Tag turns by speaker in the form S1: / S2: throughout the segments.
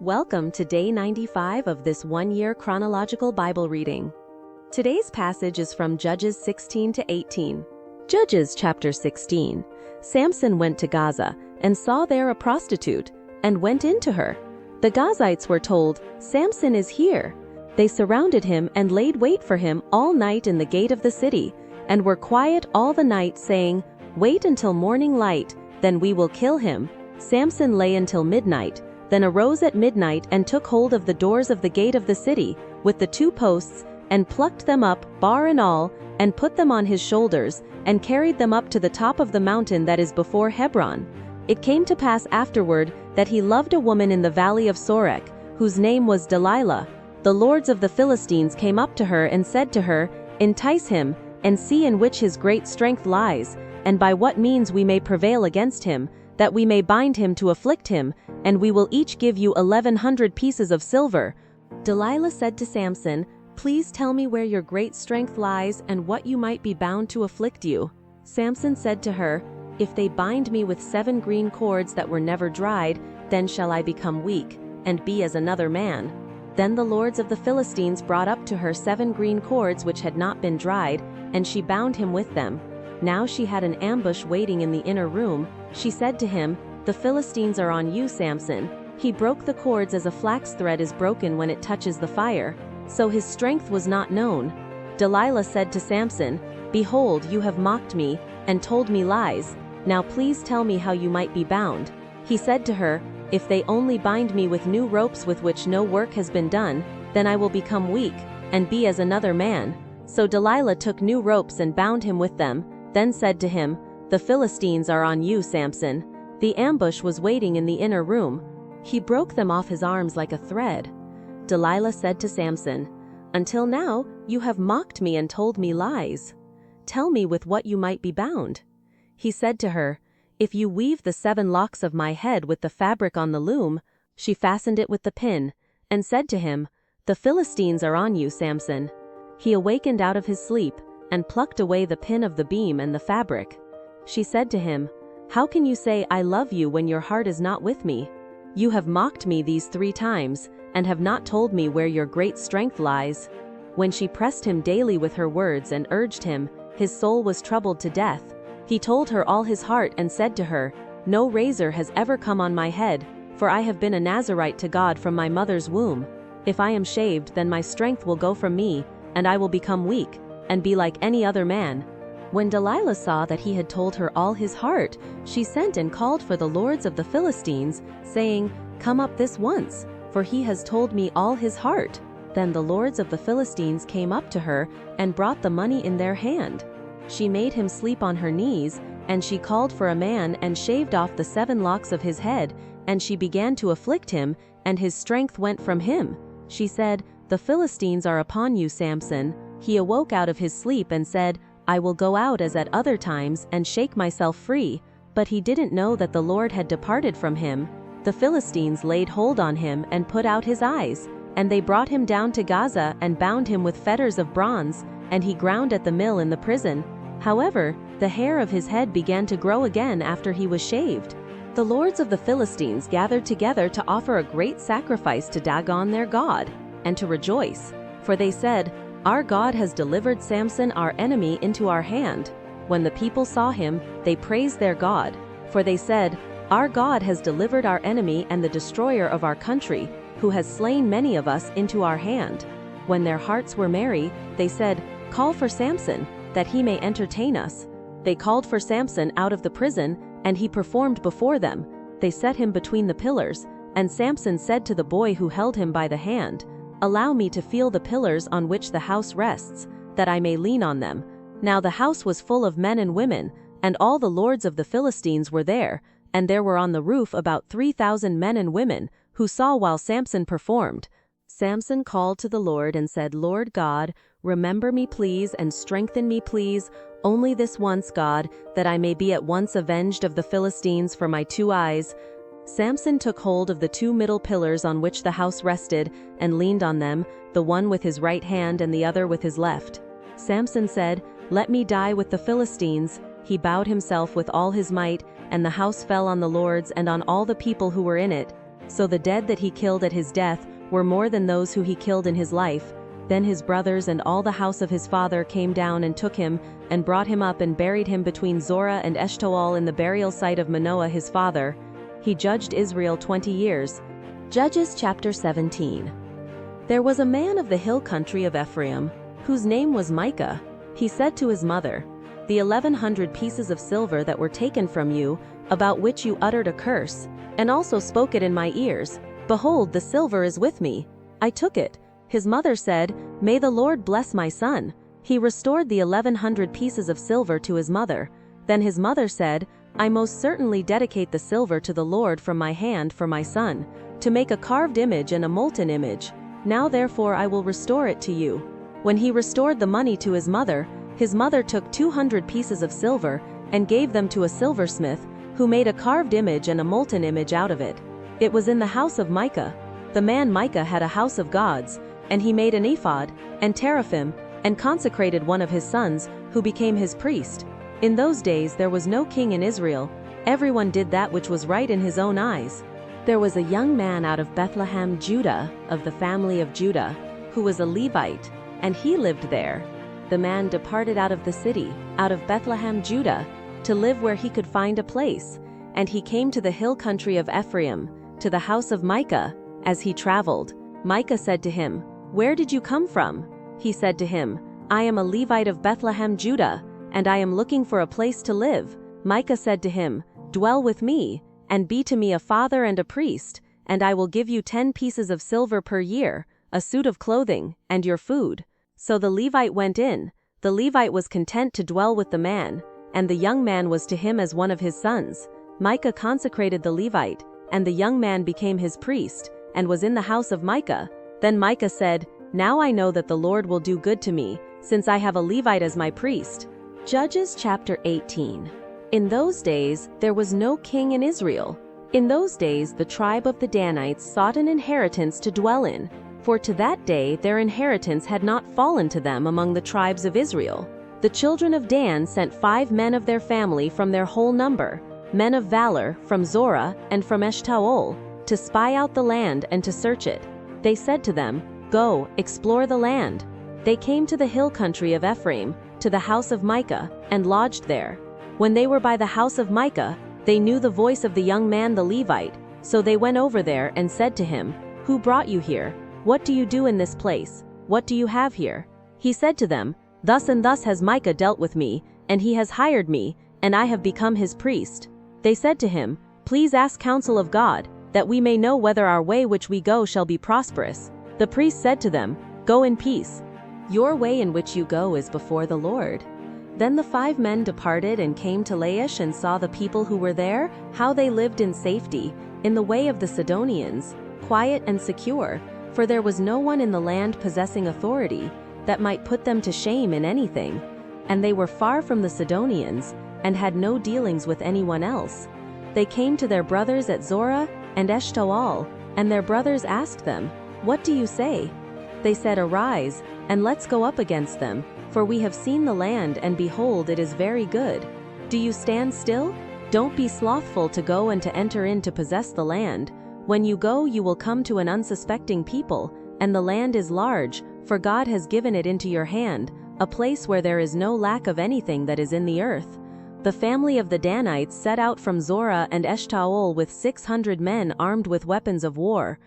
S1: Welcome to day 95 of this one-year chronological Bible reading. Today's passage is from Judges 16 to 18. Judges chapter 16. Samson went to Gaza and saw there a prostitute and went into her. The Gazites were told, "Samson is here." They surrounded him and laid wait for him all night in the gate of the city, and were quiet all the night, saying, "Wait until morning light, then we will kill him." Samson lay until midnight, then arose at midnight and took hold of the doors of the gate of the city, with the two posts, and plucked them up, bar and all, and put them on his shoulders, and carried them up to the top of the mountain that is before Hebron. It came to pass afterward that he loved a woman in the valley of Sorek, whose name was Delilah. The lords of the Philistines came up to her and said to her, "Entice him, and see in which his great strength lies, and by what means we may prevail against him, that we may bind him to afflict him, and we will each give you 1,100 pieces of silver." Delilah said to Samson, "Please tell me where your great strength lies, and what you might be bound to afflict you." Samson said to her, "If they bind me with 7 green cords that were never dried, then shall I become weak, and be as another man." Then the lords of the Philistines brought up to her 7 green cords which had not been dried, and she bound him with them. Now she had an ambush waiting in the inner room. She said to him, "The Philistines are on you, Samson." He broke the cords as a flax thread is broken when it touches the fire. So his strength was not known. Delilah said to Samson, "Behold, you have mocked me, and told me lies. Now please tell me how you might be bound." He said to her, "If they only bind me with new ropes with which no work has been done, then I will become weak, and be as another man." So Delilah took new ropes and bound him with them, then said to him, "The Philistines are on you, Samson." The ambush was waiting in the inner room. He broke them off his arms like a thread. Delilah said to Samson, "Until now you have mocked me and told me lies. Tell me with what you might be bound." He said to her, "If you weave the 7 locks of my head with the fabric on the loom." She fastened it with the pin, and said to him, "The Philistines are on you, Samson." He awakened out of his sleep, and plucked away the pin of the beam and the fabric. She said to him, "How can you say, 'I love you,' when your heart is not with me? You have mocked me these 3 times, and have not told me where your great strength lies." When she pressed him daily with her words and urged him, his soul was troubled to death. He told her all his heart and said to her, "No razor has ever come on my head, for I have been a Nazirite to God from my mother's womb. If I am shaved, then my strength will go from me, and I will become weak, and be like any other man." When Delilah saw that he had told her all his heart, she sent and called for the lords of the Philistines, saying, "Come up this once, for he has told me all his heart." Then the lords of the Philistines came up to her, and brought the money in their hand. She made him sleep on her knees, and she called for a man and shaved off the 7 locks of his head, and she began to afflict him, and his strength went from him. She said, "The Philistines are upon you, Samson." He awoke out of his sleep and said, "I will go out as at other times, and shake myself free." But he didn't know that the Lord had departed from him. The Philistines laid hold on him and put out his eyes, and they brought him down to Gaza and bound him with fetters of bronze, and he ground at the mill in the prison. However, the hair of his head began to grow again after he was shaved. The lords of the Philistines gathered together to offer a great sacrifice to Dagon their god, and to rejoice, for they said, "Our God has delivered Samson our enemy into our hand." When the people saw him, they praised their God, for they said, "Our God has delivered our enemy and the destroyer of our country, who has slain many of us, into our hand." When their hearts were merry, they said, "Call for Samson, that he may entertain us." They called for Samson out of the prison, and he performed before them. They set him between the pillars, and Samson said to the boy who held him by the hand, "Allow me to feel the pillars on which the house rests, that I may lean on them." Now the house was full of men and women, and all the lords of the Philistines were there, and there were on the roof about 3,000 men and women, who saw while Samson performed. Samson called to the Lord and said, "Lord God, remember me please, and strengthen me please, only this once, God, that I may be at once avenged of the Philistines for my 2 eyes." Samson took hold of the 2 middle pillars on which the house rested, and leaned on them, the one with his right hand and the other with his left. Samson said, "Let me die with the Philistines." He bowed himself with all his might, and the house fell on the lords and on all the people who were in it. So the dead that he killed at his death were more than those who he killed in his life. Then his brothers and all the house of his father came down and took him, and brought him up and buried him between Zorah and Eshtaol in the burial site of Manoah his father. He judged Israel 20 years. Judges chapter 17. There was a man of the hill country of Ephraim, whose name was Micah. He said to his mother, "The 1,100 pieces of silver that were taken from you, about which you uttered a curse, and also spoke it in my ears, behold, the silver is with me. I took it." His mother said, "May the Lord bless my son." He restored the 1,100 pieces of silver to his mother. Then his mother said, "I most certainly dedicate the silver to the Lord from my hand for my son, to make a carved image and a molten image. Now therefore I will restore it to you." When he restored the money to his mother took 200 pieces of silver, and gave them to a silversmith, who made a carved image and a molten image out of it. It was in the house of Micah. The man Micah had a house of gods, and he made an ephod, and teraphim, and consecrated one of his sons, who became his priest. In those days there was no king in Israel. Everyone did that which was right in his own eyes. There was a young man out of Bethlehem, Judah, of the family of Judah, who was a Levite, and he lived there. The man departed out of the city, out of Bethlehem, Judah, to live where he could find a place, and he came to the hill country of Ephraim, to the house of Micah. As he traveled, Micah said to him, "Where did you come from?" He said to him, "I am a Levite of Bethlehem, Judah, and I am looking for a place to live." Micah said to him, "Dwell with me, and be to me a father and a priest, and I will give you 10 pieces of silver per year, a suit of clothing, and your food." So the Levite went in. The Levite was content to dwell with the man, and the young man was to him as one of his sons. Micah consecrated the Levite, and the young man became his priest, and was in the house of Micah. Then Micah said, "Now I know that the Lord will do good to me, since I have a Levite as my priest." Judges chapter 18. In those days there was no king in Israel. In those days the tribe of the Danites sought an inheritance to dwell in, for to that day their inheritance had not fallen to them among the tribes of Israel. The children of Dan sent 5 men of their family from their whole number, men of valor, from Zorah and from Eshtaol, to spy out the land and to search it. They said to them, "Go, explore the land." They came to the hill country of Ephraim, to the house of Micah, and lodged there. When they were by the house of Micah, they knew the voice of the young man the Levite, so they went over there and said to him, "Who brought you here? What do you do in this place? What do you have here?" He said to them, "Thus and thus has Micah dealt with me, and he has hired me, and I have become his priest." They said to him, "Please ask counsel of God, that we may know whether our way which we go shall be prosperous." The priest said to them, "Go in peace. Your way in which you go is before the Lord." Then the 5 men departed and came to Laish and saw the people who were there, how they lived in safety, in the way of the Sidonians, quiet and secure, for there was no one in the land possessing authority, that might put them to shame in anything. And they were far from the Sidonians, and had no dealings with anyone else. They came to their brothers at Zorah and Eshtaol, and their brothers asked them, "What do you say?" They said, "Arise, and let's go up against them, for we have seen the land, and behold, it is very good. Do you stand still? Don't be slothful to go and to enter in to possess the land. When you go, you will come to an unsuspecting people, and the land is large, for God has given it into your hand, a place where there is no lack of anything that is in the earth." The family of the Danites set out from Zorah and Eshtaol with 600 men armed with weapons of war.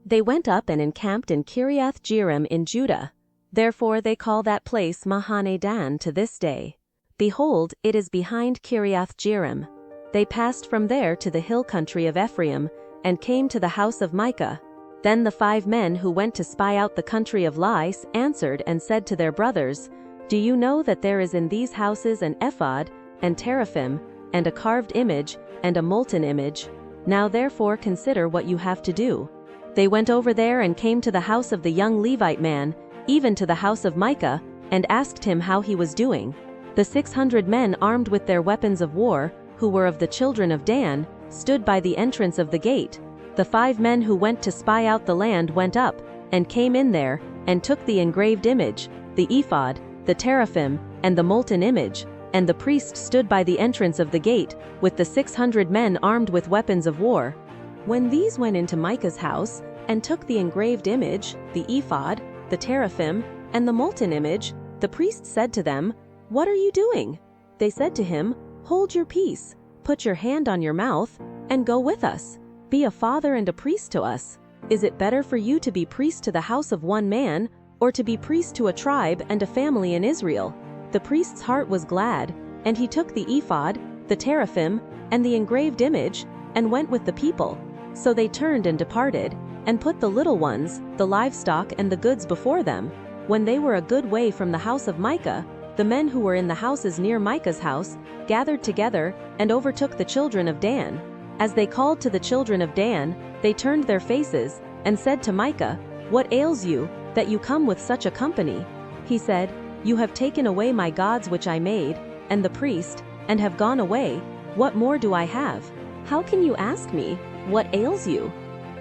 S1: They went up and encamped in Kiriath-Jearim in Judah. Therefore they call that place Mahane Dan to this day. Behold, it is behind Kiriath-Jearim. They passed from there to the hill country of Ephraim, and came to the house of Micah. Then the 5 men who went to spy out the country of Laish answered and said to their brothers, "Do you know that there is in these houses an ephod, and teraphim, and a carved image, and a molten image? Now therefore consider what you have to do." They went over there and came to the house of the young Levite man, even to the house of Micah, and asked him how he was doing. The 600 men armed with their weapons of war, who were of the children of Dan, stood by the entrance of the gate. The 5 men who went to spy out the land went up, and came in there, and took the engraved image, the ephod, the teraphim, and the molten image, and the priest stood by the entrance of the gate, with the 600 men armed with weapons of war. When these went into Micah's house and took the engraved image, the ephod, the teraphim, and the molten image, the priest said to them, "What are you doing?" They said to him, "Hold your peace, put your hand on your mouth, and go with us. Be a father and a priest to us. Is it better for you to be priest to the house of one man, or to be priest to a tribe and a family in Israel?" The priest's heart was glad, and he took the ephod, the teraphim, and the engraved image, and went with the people. So they turned and departed, and put the little ones, the livestock and the goods before them. When they were a good way from the house of Micah, the men who were in the houses near Micah's house gathered together and overtook the children of Dan. As they called to the children of Dan, they turned their faces and said to Micah, "What ails you, that you come with such a company?" He said, "You have taken away my gods which I made, and the priest, and have gone away. What more do I have? How can you ask me, what ails you?"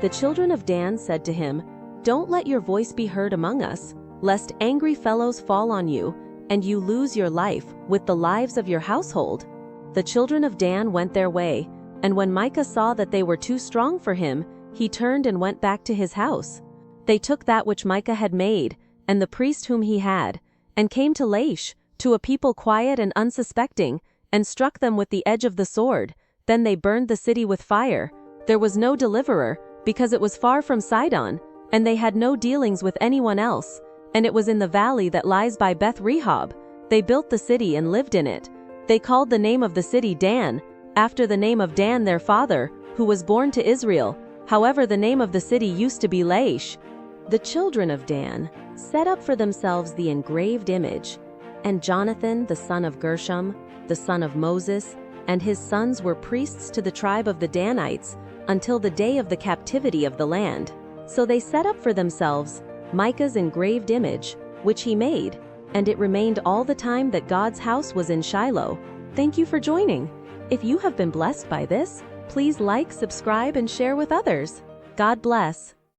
S1: The children of Dan said to him, "Don't let your voice be heard among us, lest angry fellows fall on you, and you lose your life with the lives of your household." The children of Dan went their way, and when Micah saw that they were too strong for him, he turned and went back to his house. They took that which Micah had made, and the priest whom he had, and came to Laish, to a people quiet and unsuspecting, and struck them with the edge of the sword. Then they burned the city with fire. There was no deliverer, because it was far from Sidon, and they had no dealings with anyone else, and it was in the valley that lies by Beth Rehob. They built the city and lived in it. They called the name of the city Dan, after the name of Dan their father, who was born to Israel. However, the name of the city used to be Laish. The children of Dan set up for themselves the engraved image, and Jonathan the son of Gershom, the son of Moses, and his sons were priests to the tribe of the Danites until the day of the captivity of the land. So they set up for themselves Micah's engraved image, which he made, and it remained all the time that God's house was in Shiloh. Thank you for joining. If you have been blessed by this, please like, subscribe, and share with others. God bless.